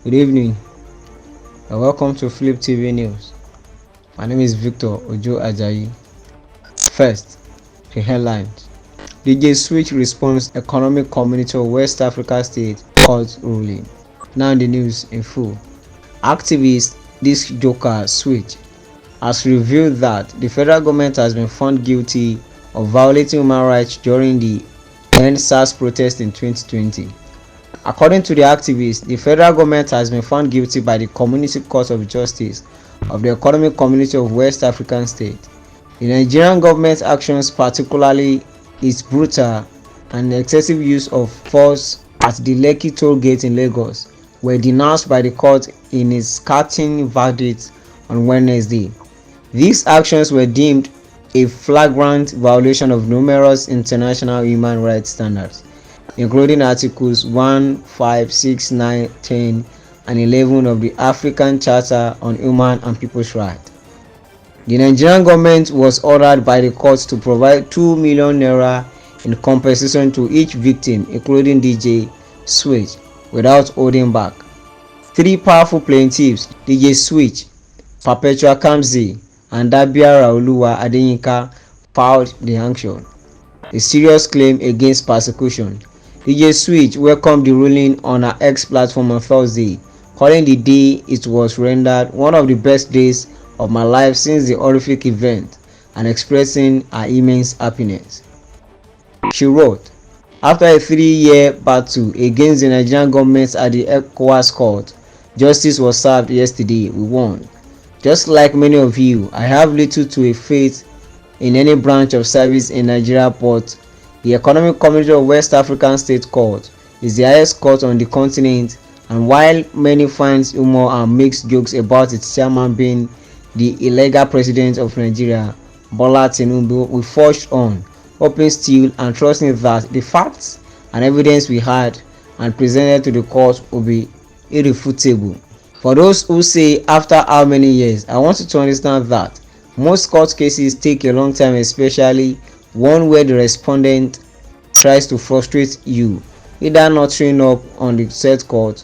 Good evening and welcome to Flip TV News. My name is Victor Ojo Ajayi. First, the headlines. DJ Switch responds Economic Community of West Africa State Court ruling. Now the news in full. Activist Disc Joker Switch has revealed that the federal government has been found guilty of violating human rights during the End SARS protest in 2020. According to the activist, the federal government has been found guilty by the Community Court of Justice of the Economic Community of West African State. The Nigerian government's actions, particularly its brutal and excessive use of force at the Lekki toll gate in Lagos, were denounced by the court in its scathing verdict on Wednesday. These actions were deemed a flagrant violation of numerous international human rights standards, including Articles 1, 5, 6, 9, 10, and 11 of the African Charter on Human and People's Rights. The Nigerian government was ordered by the court to provide 2 million naira in compensation to each victim, including DJ Switch, without holding back. Three powerful plaintiffs, DJ Switch, Perpetua Kamsi, and Dabia Rauluwa Adeyinka, filed the action, a serious claim against persecution. DJ Switch welcomed the ruling on her X platform on Thursday, calling the day it was rendered one of the best days of my life since the horrific event and expressing her immense happiness. She wrote, "After a 3-year battle against the Nigerian government at the Ecowas court, justice was served yesterday. We won. Just like many of you, I have little to a faith in any branch of service in Nigeria, but the Economic Community of West African State Court is the highest court on the continent, and while many find humor and makes jokes about its chairman being the illegal president of Nigeria, Bola Tinubu, we forged on, hoping still and trusting that the facts and evidence we had and presented to the court will be irrefutable. For those who say after how many years, I want you to understand that most court cases take a long time, especially one where the respondent tries to frustrate you, either not showing up on the set court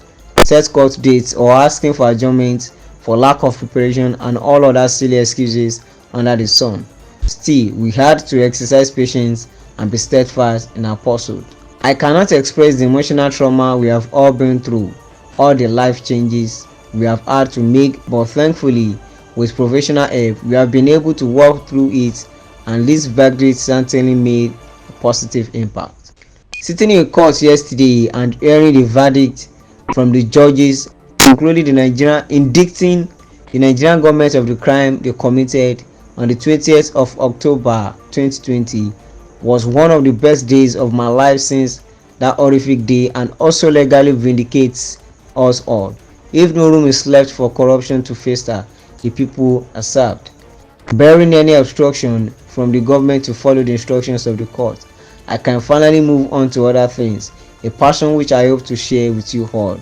dates or asking for adjournment for lack of preparation and all other silly excuses under the sun. Still, we had to exercise patience and be steadfast in our pursuit. I cannot express the emotional trauma we have all been through, all the life changes we have had to make, but thankfully, with professional help, we have been able to walk through it, and this verdict certainly made a positive impact." Sitting in court yesterday and hearing the verdict from the judges, including indicting the Nigerian government of the crime they committed on the 20th of October 2020, was one of the best days of my life since that horrific day, and also legally vindicates us all. If no room is left for corruption to fester, the people are served. Barring any obstruction from the government to follow the instructions of the court, I can finally move on to other things, a passion which I hope to share with you all.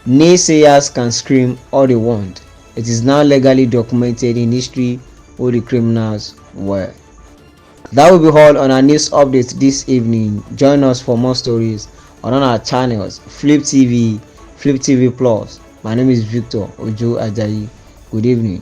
Naysayers can scream all they want. It is now legally documented in history who the criminals were. That will be all on our news update this evening. Join us for more stories on our channels, Flip TV, Flip TV Plus. My name is Victor Ojo Ajayi. Good evening.